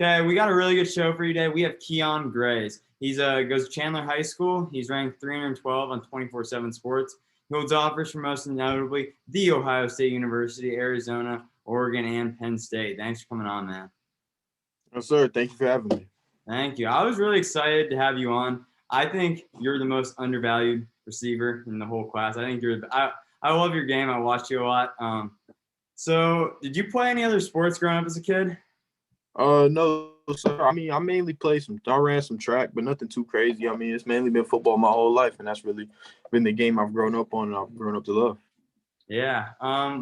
Okay, we got a really good show for you today. We have Kyion Grays. He's goes to Chandler High School. He's ranked 312 on 24/7 Sports. He holds offers from most notably the Ohio State University, Arizona, Oregon, and Penn State. Thanks for coming on, man. Yes, sir. Thank you for having me. Thank you. I was really excited to have you on. I think you're the most undervalued receiver in the whole class. I think I love your game. I watched you a lot. So did you play any other sports growing up as a kid? No, sir. I mean, I ran some track, but nothing too crazy. I mean, it's mainly been football my whole life, and that's really been the game I've grown up on and I've grown up to love. Yeah.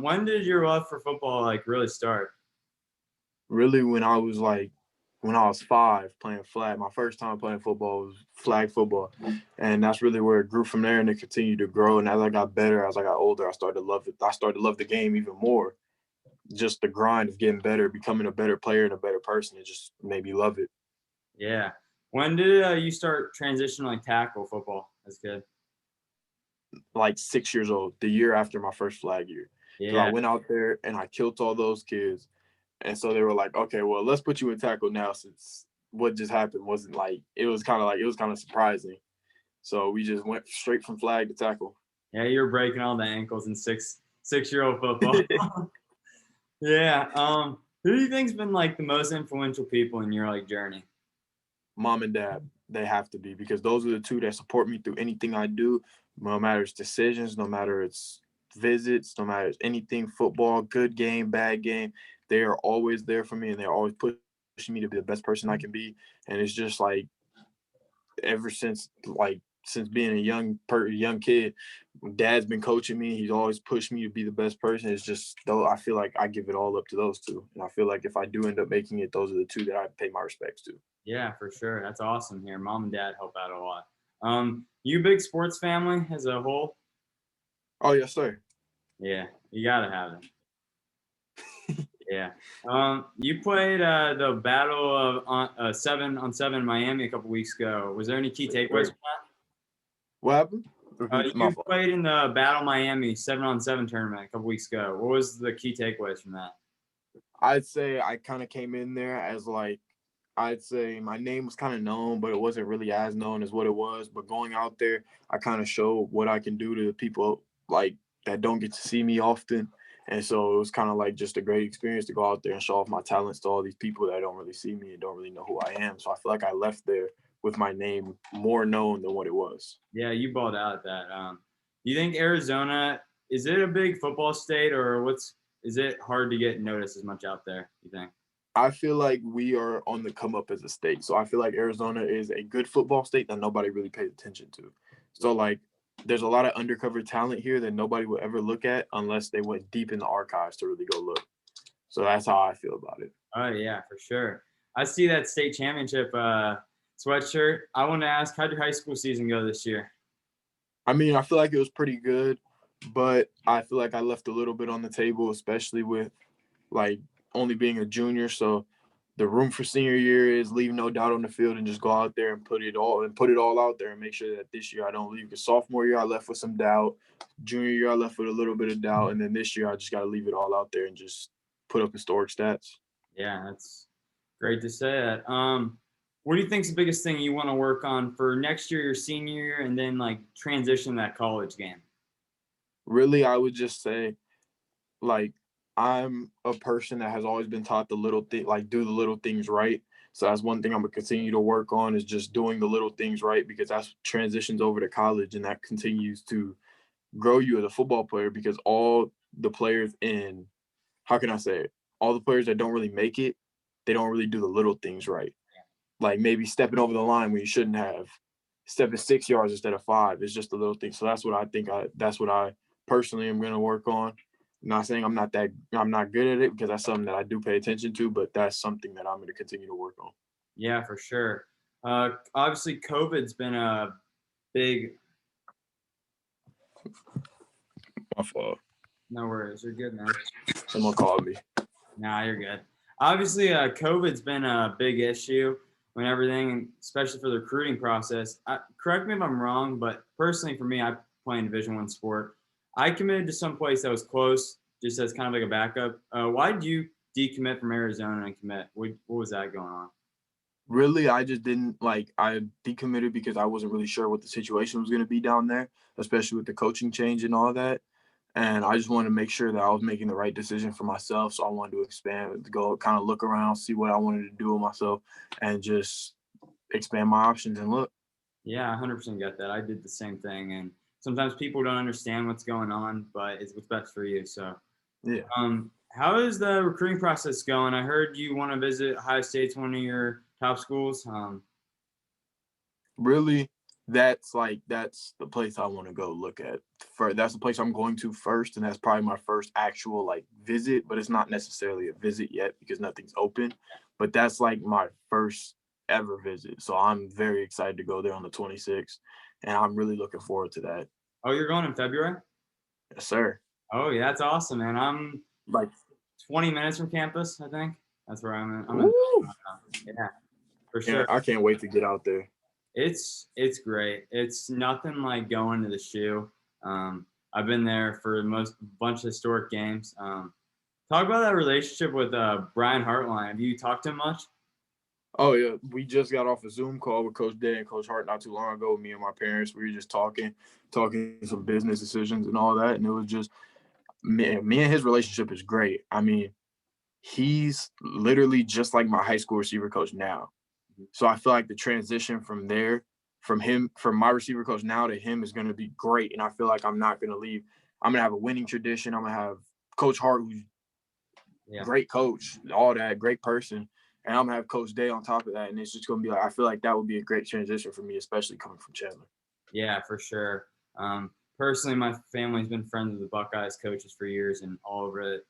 When did your love for football really start? Really, when I was 5 playing flag, my first time playing football was flag football, and that's really where it grew from there, and it continued to grow. And as I got better, as I got older, I started to love it. I started to love the game even more. Just the grind of getting better, becoming a better player and a better person, it just made me love it. Yeah. When did you start transitioning like tackle football as a kid? Like 6 years old, the year after my first flag year. Because I Yeah. went out there and I killed all those kids. And so they were like, okay, well, let's put you in tackle now since what just happened wasn't it was kind of surprising. So we just went straight from flag to tackle. Yeah, you're breaking all the ankles in 6-year-old football. Yeah. Who do you think's been like the most influential people in your like journey? Mom and dad, they have to be, because those are the two that support me through anything I do, no matter it's decisions, no matter it's visits, no matter it's anything football, good game, bad game. They are always there for me, and they're always pushing me to be the best person I can be. And it's just ever since being a young kid, dad's been coaching me. He's always pushed me to be the best person. It's just though I feel like I give it all up to those two, and I feel like if I do end up making it, those are the two that I pay my respects to. Yeah, for sure. That's awesome here. Mom and dad help out a lot. You big sports family as a whole? Oh yes, sir. Yeah, you gotta have them. Yeah. You played the Battle of 7-on-7 in Miami a couple weeks ago. Was there any key takeaways from What happened? that? My You fault. played in the Battle Miami 7-on-7 tournament a couple weeks ago. What was the key takeaways from that? I'd say I kind of came in there as I'd say my name was kind of known, but it wasn't really as known as what it was. But going out there, I kind of showed what I can do to the people that don't get to see me often. And so it was kind of like just a great experience to go out there and show off my talents to all these people that don't really see me and don't really know who I am. So I feel like I left there with my name more known than what it was. Yeah, you balled out at that. You think Arizona is it a big football state, or is it hard to get noticed as much out there? You think? I feel like we are on the come up as a state. So I feel like Arizona is a good football state that nobody really pays attention to. So there's a lot of undercover talent here that nobody will ever look at unless they went deep in the archives to really go look. So that's how I feel about it. Oh yeah, for sure. I see that state championship sweatshirt. I want to ask, how'd your high school season go this year? I mean, I feel like it was pretty good, but I feel like I left a little bit on the table, especially with like only being a junior. So the room for senior year is leave no doubt on the field and just go out there and put it all out there and make sure that this year I don't leave. Because sophomore year I left with some doubt, junior year I left with a little bit of doubt, and then this year I just got to leave it all out there and just put up historic stats. Yeah, that's great to say that. What do you think's the biggest thing you want to work on for next year, your senior year, and then like transition that college game? Really, I would just say like I'm a person that has always been taught the little thing, like do the little things right. So that's one thing I'm gonna continue to work on is just doing the little things right, because that's transitions over to college and that continues to grow you as a football player, because all the players in how can I say it? All the players that don't really make it, they don't really do the little things right. Like maybe stepping over the line when you shouldn't have, stepping 6 yards instead of five. It's just a little thing. So that's what I think that's what I personally am gonna work on. I'm not saying I'm not good at it, because that's something that I do pay attention to, but that's something that I'm gonna continue to work on. Yeah, for sure. Obviously, COVID's been a big. My fault. No worries, you're good, man. Someone called me. Nah, you're good. Obviously, COVID's been a big issue when everything, especially for the recruiting process. Correct me if I'm wrong, but personally for me, I play in Division I sport. I committed to some place that was close, just as kind of like a backup. Why did you decommit from Arizona and commit? What was that going on? Really, I just didn't like. I decommitted because I wasn't really sure what the situation was going to be down there, especially with the coaching change and all that. And I just wanted to make sure that I was making the right decision for myself. So I wanted to expand, to go kind of look around, see what I wanted to do with myself, and just expand my options and look. Yeah, I 100% get that. I did the same thing, and sometimes people don't understand what's going on, but it's what's best for you. So, Yeah. how is the recruiting process going? I heard you want to visit Ohio State's one of your top schools. Really, that's the place I want to go look at. That's the place I'm going to first, and that's probably my first actual like visit. But it's not necessarily a visit yet because nothing's open. But that's like my first ever visit, so I'm very excited to go there on the 26th, and I'm really looking forward to that. Oh, you're going in February? Yes, sir. Oh, yeah, that's awesome, man. I'm Like, 20 minutes from campus, I think. That's where I'm in. woo! Yeah, for Yeah, sure. I can't wait to get out there. It's great. It's nothing like going to the shoe. I've been there for most bunch of historic games. Talk about that relationship with Brian Hartline. Have you talked to him much? Oh yeah, we just got off a Zoom call with Coach Day and Coach Hart not too long ago. Me and my parents, we were just talking some business decisions and all that, and it was just me and his relationship is great. I mean, he's literally just like my high school receiver coach now. So I feel like the transition from there, from my receiver coach now to him is going to be great. And I feel like I'm not going to leave. I'm going to have a winning tradition. I'm going to have Coach Hart, who's great coach, all that, great person. And I'm going to have Coach Day on top of that. And it's just going to be like, I feel like that would be a great transition for me, especially coming from Chandler. Yeah, for sure. Personally, my family's been friends with the Buckeyes coaches for years and all over it.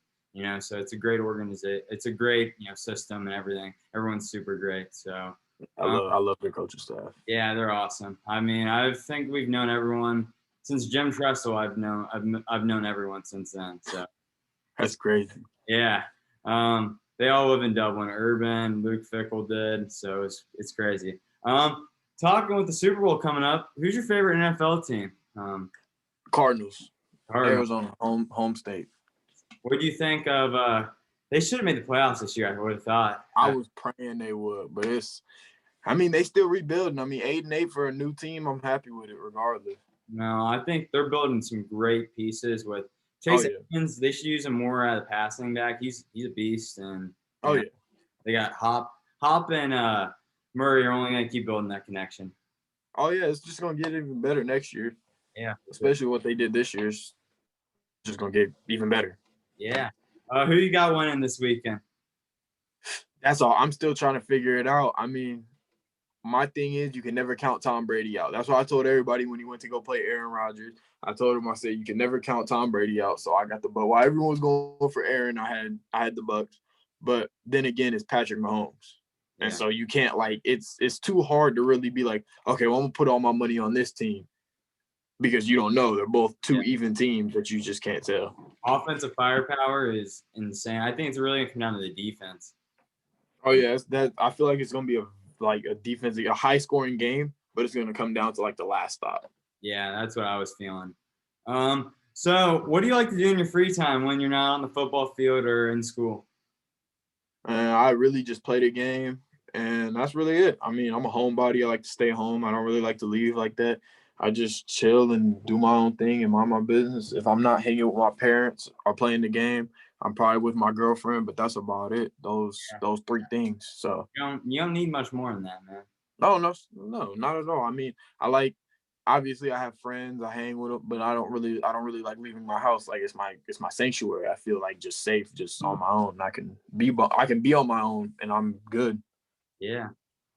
So it's a great organization. It's a great system and everything. Everyone's super great. So I love their coaching staff. yeah, they're awesome. I mean, I think we've known everyone since Jim Tressel. I've known everyone since then. So That's crazy. yeah. They all live in Dublin. Urban, Luke Fickle did. So it's crazy. Talking with the Super Bowl coming up, who's your favorite NFL team? Cardinals. Cardinals. Arizona, home state. What do you think of? They should have made the playoffs this year. I would have thought. I was praying they would, but they still rebuilding. I mean, 8-8 for a new team. I'm happy with it, regardless. No, I think they're building some great pieces with Chase Edmonds. They should use him more as a passing back. He's a beast, and they got Hop and Murray are only gonna keep building that connection. Oh yeah, it's just gonna get even better next year. Yeah, especially what they did this year is just gonna get even better. Yeah. Who you got winning this weekend? That's all. I'm still trying to figure it out. I mean, my thing is you can never count Tom Brady out. That's what I told everybody when he went to go play Aaron Rodgers. I told him, I said, you can never count Tom Brady out. So I got the Bucs. While everyone was going for Aaron, I had the Bucs. But then again, it's Patrick Mahomes. And so you can't it's too hard to really be like, okay, well, I'm gonna put all my money on this team because you don't know. They're both two even teams that you just can't tell. Offensive firepower is insane. I think it's really gonna come down to the defense. Oh yeah, I feel like it's gonna be a high scoring game, but it's gonna come down to like the last stop. Yeah, that's what I was feeling. So what do you like to do in your free time when you're not on the football field or in school? I really just play the game, and that's really it. I mean, I'm a homebody. I like to stay home. I don't really like to leave like that. I just chill and do my own thing and mind my business. If I'm not hanging with my parents or playing the game, I'm probably with my girlfriend, but that's about it. Those three things. So you don't need much more than that, man. No, not at all. I mean, obviously I have friends, I hang with them, but I don't really like leaving my house. Like it's my sanctuary. I feel like just safe, just on my own. I can be on my own and I'm good. Yeah.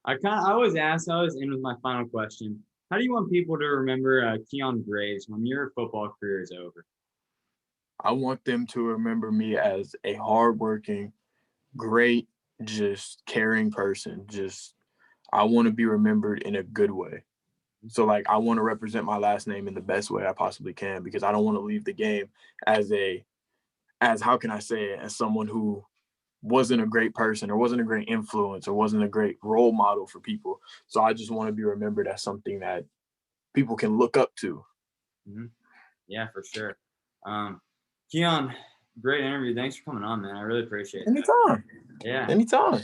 I always end with my final question. How do you want people to remember Kyion Graves when your football career is over? I want them to remember me as a hardworking, great, just caring person. I want to be remembered in a good way. So I want to represent my last name in the best way I possibly can, because I don't want to leave the game as how can I say it, as someone who wasn't a great person or wasn't a great influence or wasn't a great role model for people. So I just want to be remembered as something that people can look up to. Mm-hmm. Yeah, for sure. Kyion, great interview. Thanks for coming on, man. I really appreciate it. Anytime. Yeah. Anytime.